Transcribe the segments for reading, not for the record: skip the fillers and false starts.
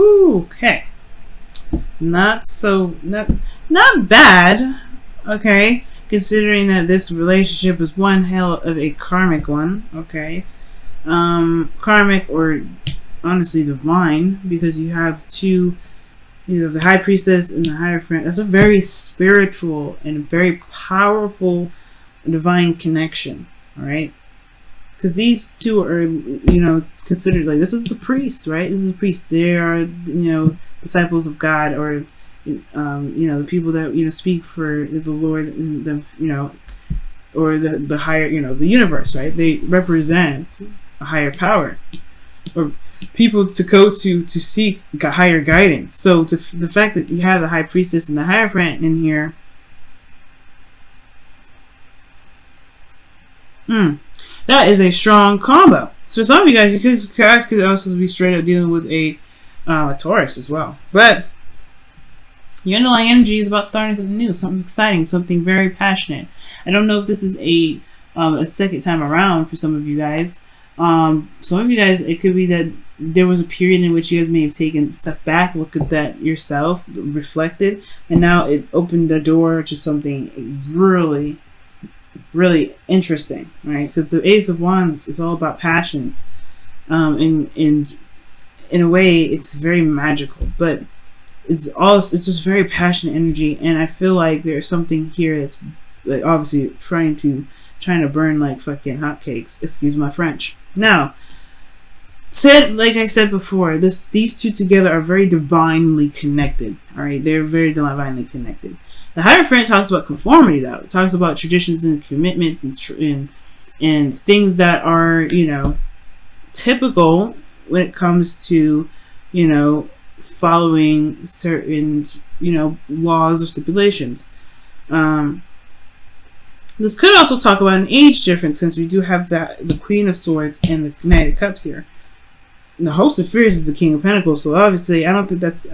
Okay. Not bad. Okay. Considering that this relationship is one hell of a karmic one. Okay. Karmic or honestly divine, because you have two, the high priestess and the hierophant. That's a very spiritual and very powerful divine connection. All right. Because these two are, considered like, this is the priest, right? This is the priest. They are, disciples of God, or, the people that, speak for the Lord, or the higher, the universe, right? They represent a higher power, or people to go to seek higher guidance. So the fact that you have the high priestess and the hierophant in here, that is a strong combo. So some of you guys could also be straight up dealing with a Taurus as well. But your underlying energy is about starting something new, something exciting, something very passionate. I don't know if this is a second time around for some of you guys. Some of you guys, it could be that there was a period in which you guys may have taken a step back, look at that yourself, reflected, and now it opened the door to something really, really interesting, right? Because the Ace of Wands is all about passions, and in a way, it's very magical, but it's just very passionate energy, and I feel like there's something here that's like obviously trying to burn like fucking hotcakes. Excuse my French. Now, like I said before, these two together are very divinely connected. All right, they're very divinely connected. The Hierophant talks about conformity, though. It talks about traditions and commitments and things that are, typical when it comes to, following certain, laws or stipulations. This could also talk about an age difference, since we do have the Queen of Swords and the Knight of Cups here. And the Host of Fears is the King of Pentacles, so obviously I don't think that's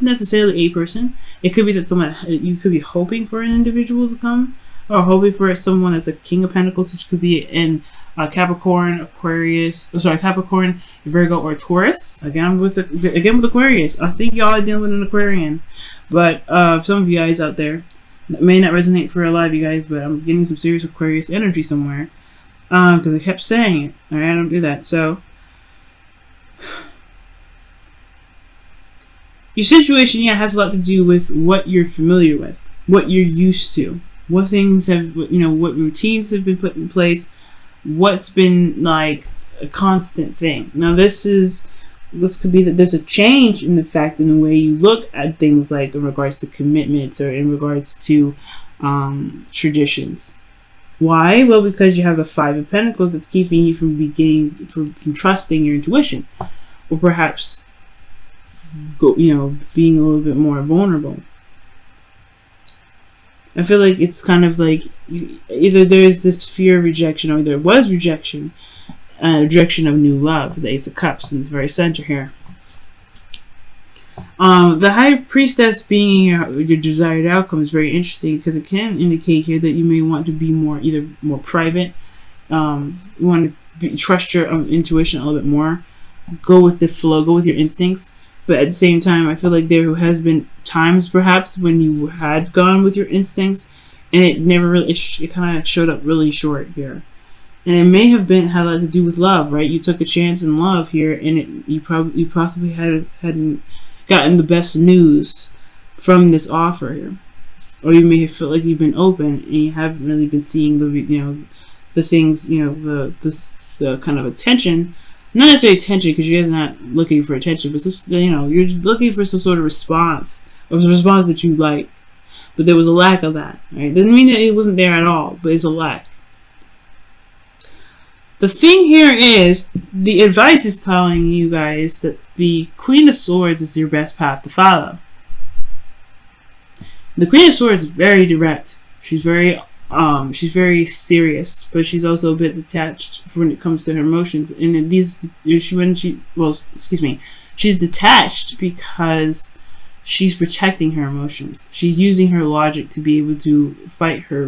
necessarily a person. It could be that someone, you could be hoping for an individual to come, or hoping for someone that's a King of Pentacles, which could be in Capricorn, Capricorn, Virgo, or Taurus. Again with Aquarius. I think y'all are dealing with an Aquarian, but some of you guys out there, that may not resonate for a lot of you guys, but I'm getting some serious Aquarius energy somewhere. Because I kept saying it. Alright, I don't do that. So, your situation, has a lot to do with what you're familiar with, what you're used to, what things have, what routines have been put in place, what's been like a constant thing. Now, this could be that there's a change in the fact in the way you look at things, like in regards to commitments or in regards to traditions. Why? Well, because you have the Five of Pentacles that's keeping you from from trusting your intuition, or perhaps being a little bit more vulnerable. I feel like it's kind of like either there's this fear of rejection, or there was rejection of new love. The Ace of Cups in the very center here. The High Priestess being your desired outcome is very interesting, because it can indicate here that you may want to be either more private, you want to trust your intuition a little bit more, go with the flow, go with your instincts. But at the same time, I feel like there has been times perhaps when you had gone with your instincts, and it never really, it kind of showed up really short here. And it may have had a lot to do with love, right? You took a chance in love here, and you possibly hadn't gotten the best news from this offer here, or you may have felt like you've been open and you haven't really been seeing the things, the kind of attention, not necessarily attention, because you guys are not looking for attention, but you're looking for some sort of response, or a response that you like, but there was a lack of that, right? Doesn't mean that it wasn't there at all, but it's a lack. The thing here is, the advice is telling you guys that the Queen of Swords is your best path to follow. The Queen of Swords is very direct. She's very serious, but she's also a bit detached when it comes to her emotions. And she's detached because she's protecting her emotions. She's using her logic to be able to fight her,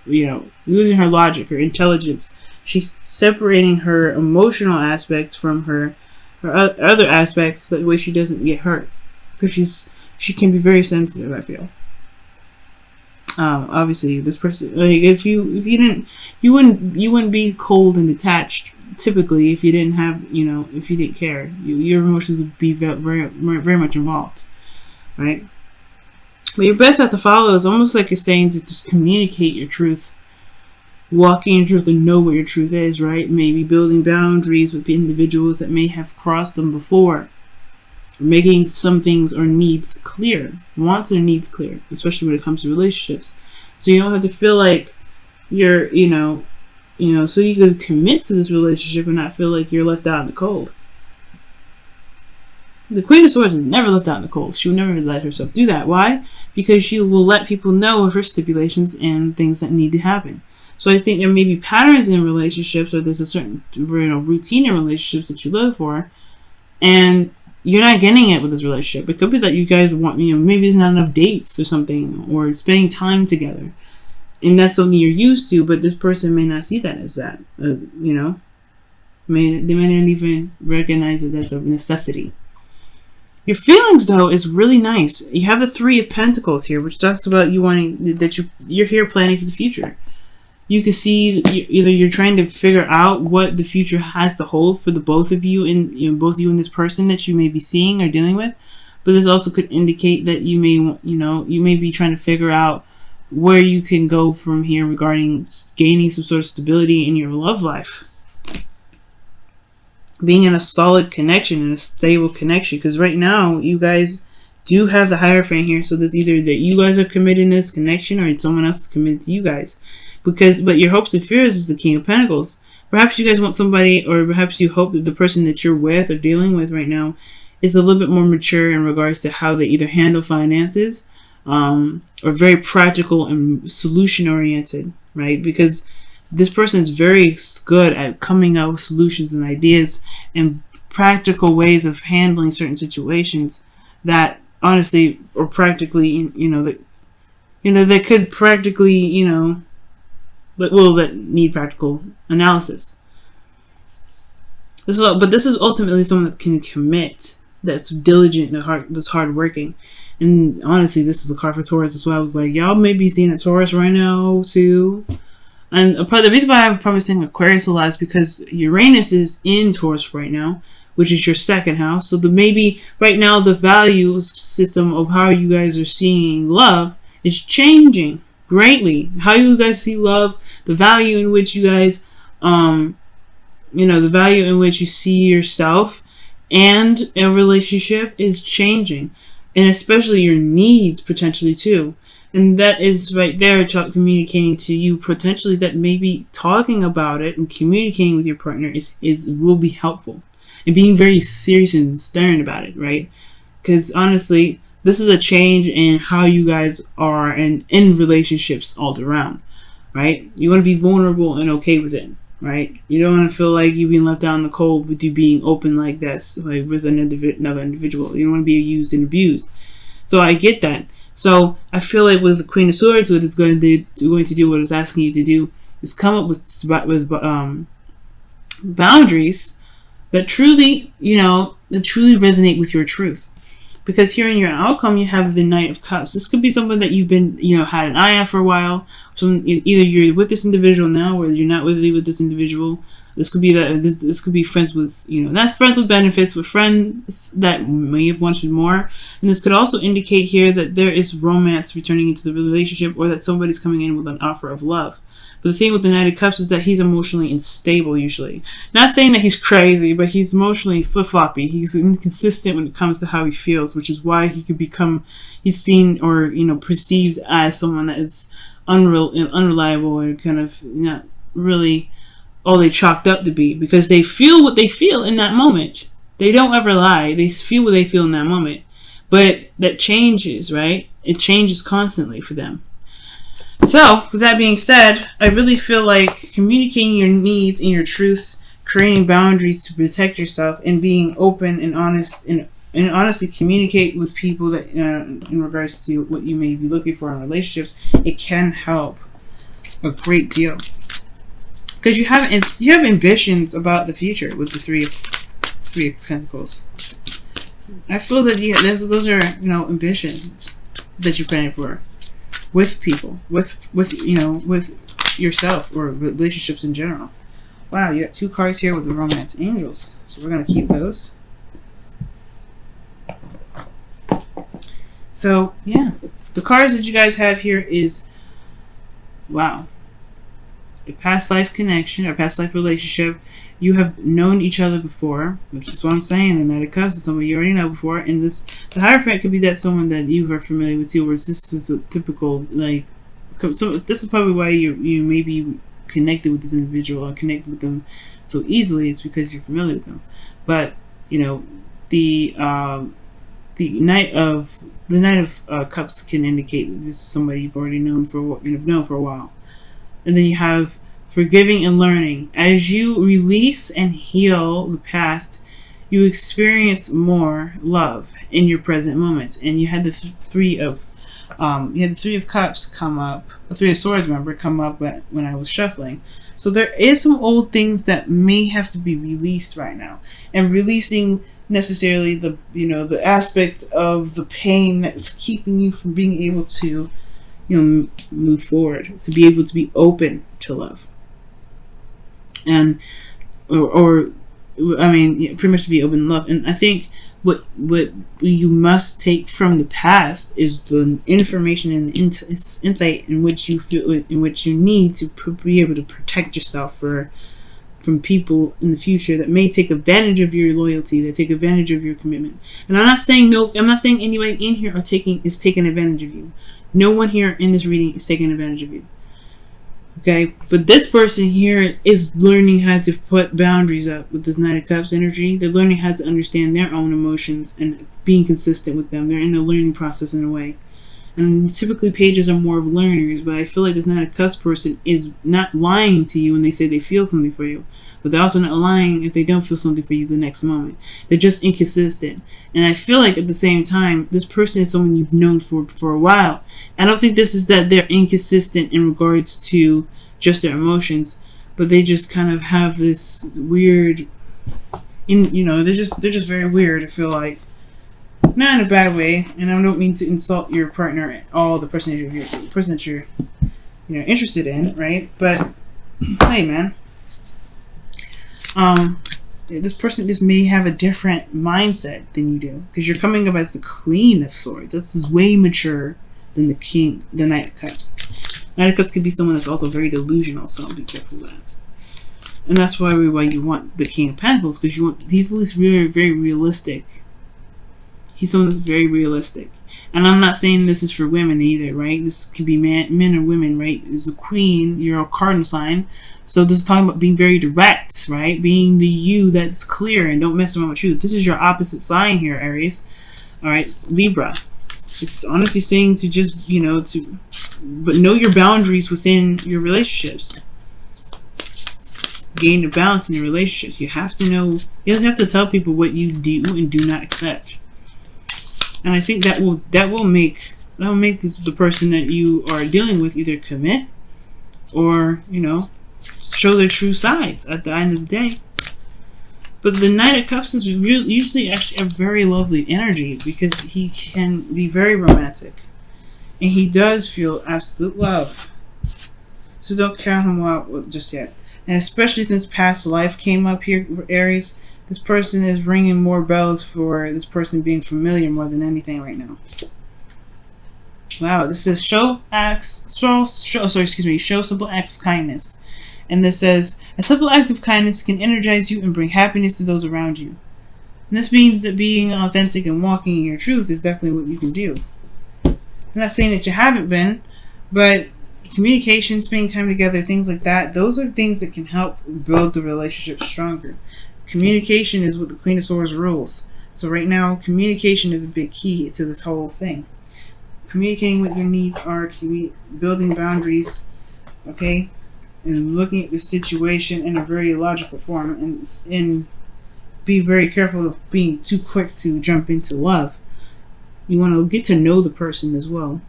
using her logic, her intelligence. She's separating her emotional aspects from her or other aspects, that way she doesn't get hurt, because she can be very sensitive, I feel. Obviously, this person, like, if you didn't, you wouldn't be cold and detached typically if you didn't have, if you didn't care. Your emotions would be very much involved, right? But your best path to follow is almost like you're saying to just communicate your truth, walking in truth, and know what your truth is, right? Maybe building boundaries with individuals that may have crossed them before. Making some things or needs clear, wants or needs clear, especially when it comes to relationships. So you don't have to feel like you're, so you can commit to this relationship and not feel like you're left out in the cold. The Queen of Swords is never left out in the cold. She will never let herself do that. Why? Because she will let people know of her stipulations and things that need to happen. So I think there may be patterns in relationships, or there's a certain routine in relationships that you live for, and you're not getting it with this relationship. It could be that you guys want, maybe there's not enough dates or something, or spending time together. And that's something you're used to, but this person may not see that as that. They may not even recognize it as a necessity. Your feelings, though, is really nice. You have the Three of Pentacles here, which talks about you wanting, that you're here planning for the future. You can see either you're trying to figure out what the future has to hold for the both of you, and both you and this person that you may be seeing or dealing with. But this also could indicate that you may be trying to figure out where you can go from here regarding gaining some sort of stability in your love life. Being in a solid connection and a stable connection, because right now you guys do have the Hierophant here, so there's either that you guys are committing this connection or someone else is committed to you guys. But your hopes and fears is the King of Pentacles. Perhaps you guys want somebody, or perhaps you hope that the person that you're with or dealing with right now is a little bit more mature in regards to how they either handle finances, or very practical and solution oriented, right? Because this person is very good at coming up with solutions and ideas and practical ways of handling certain situations that honestly, or practically, that could practically, that need practical analysis. This is ultimately someone that can commit, that's diligent, that's hardworking. And honestly, this is a card for Taurus. That's why I was like, y'all may be seeing a Taurus right now too. And the reason why I'm probably saying Aquarius a lot is because Uranus is in Taurus right now, which is your second house. So maybe right now the value system of how you guys are seeing love is changing greatly. How you guys see love, the value in which you guys, the value in which you see yourself and a relationship is changing. And especially your needs potentially too. And that is right there communicating to you potentially that maybe talking about it and communicating with your partner will be helpful. And being very serious and stern about it, right? Because honestly, this is a change in how you guys are in relationships all around, right? You want to be vulnerable and okay with it, right? You don't want to feel like you're being left out in the cold with you being open like this, like with another individual. You don't want to be used and abused. So I get that. So I feel like with the Queen of Swords, what it's going to do, what it's asking you to do, is come up with boundaries that truly, resonate with your truth. Because here in your outcome, you have the Knight of Cups. This could be someone that you've been, had an eye on for a while. So either you're with this individual now, or you're not really with this individual. This could be this could be friends with, not friends with benefits, but friends that may have wanted more. And this could also indicate here that there is romance returning into the relationship, or that somebody's coming in with an offer of love. But the thing with the Knight of Cups is that he's emotionally unstable usually. Not saying that he's crazy, but he's emotionally flip-floppy. He's inconsistent when it comes to how he feels, which is why he could he's seen or, perceived as someone that is unreliable, or kind of not really all they chalked up to be, because they feel what they feel in that moment. They don't ever lie. They feel what they feel in that moment. But that changes, right? It changes constantly for them. So, with that being said, I really feel like communicating your needs and your truths, creating boundaries to protect yourself, and being open and honest, and honestly communicate with people that in regards to what you may be looking for in relationships, it can help a great deal. Because you have ambitions about the future with the Three of Pentacles. I feel that those are, you know, ambitions that you're planning for with people, with yourself, or relationships in general. Wow, you got 2 cards here with the Romance Angels. So we're gonna keep those. So yeah, the cards that you guys have here is, wow, a past life connection or past life relationship. You have known each other before, which is what I'm saying. The Knight of Cups is someone you already know before, and the Hierophant could be that someone that you are familiar with too. Whereas this is a typical, like, so this is probably why you may be connected with this individual or connected with them so easily. It's because you're familiar with them. But you know, the Knight of Cups can indicate that this is somebody you've already known for a while. And then you have forgiving and learning. As you release and heal the past, you experience more love in your present moment. And you had the Three of Cups come up, the Three of Swords, remember, come up when I was shuffling. So there is some old things that may have to be released right now, and releasing necessarily the aspect of the pain that's keeping you from being able to, you know, move forward, to be able to be open to love. And I mean, pretty much to be open to love. And I think what you must take from the past is the information and insight in which you feel, in which you need to be able to protect yourself from people in the future that may take advantage of your loyalty, that take advantage of your commitment. And I'm not saying anybody in here is taking advantage of you. No one here in this reading is taking advantage of you. Okay, but this person here is learning how to put boundaries up with this Knight of Cups energy. They're learning how to understand their own emotions and being consistent with them. They're in a learning process in a way. And typically pages are more of learners, but I feel like this Knight of Cups person is not lying to you when they say they feel something for you. But they're also not lying if they don't feel something for you the next moment. They're just inconsistent. And I feel like at the same time, this person is someone you've known for a while. I don't think this is that they're inconsistent in regards to just their emotions, but they just kind of have this weird, they're just very weird, I feel like. Not in a bad way, and I don't mean to insult your partner at all, the person that you're interested in, right? But hey, man, this person just may have a different mindset than you do, because you're coming up as the Queen of Swords. This is way mature than the Knight of Cups. Knight of Cups could be someone that's also very delusional, so be careful of that. And that's why you want the King of Pentacles, because he's at least very, very realistic. He's someone that's very realistic. And I'm not saying this is for women either, right? This could be men or women, right? As a queen, you're a cardinal sign. So this is talking about being very direct, right? Being the you that's clear and don't mess around with truth. This is your opposite sign here, Aries. All right, Libra. It's honestly saying to just, but know your boundaries within your relationships. Gain the balance in your relationships. You have to know, you don't have to tell people what you do and do not accept. And I think that will make the person that you are dealing with either commit or, show their true sides at the end of the day. But the Knight of Cups is usually actually a very lovely energy, because he can be very romantic. And he does feel absolute love. So don't count him out just yet. And especially since past life came up here, Aries, this person is ringing more bells for this person being familiar more than anything right now. Wow, this says show simple acts of kindness. And this says, a simple act of kindness can energize you and bring happiness to those around you. And this means that being authentic and walking in your truth is definitely what you can do. I'm not saying that you haven't been, but communication, spending time together, things like that, those are things that can help build the relationship stronger. Communication is what the Queen of Swords rules. So right now, communication is a big key to this whole thing. Communicating what your needs are, building boundaries, okay? And looking at the situation in a very logical form, and be very careful of being too quick to jump into love. You want to get to know the person as well.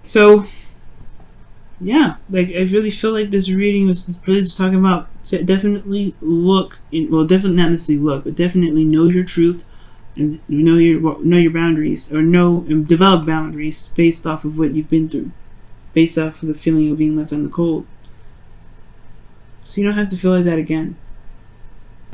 So yeah, like I really feel like this reading was really just talking about to definitely look in, well, definitely not necessarily look, but definitely know your truth and know your boundaries, or know and develop boundaries based off of what you've been through, based off of the feeling of being left on the cold. So you don't have to feel like that again.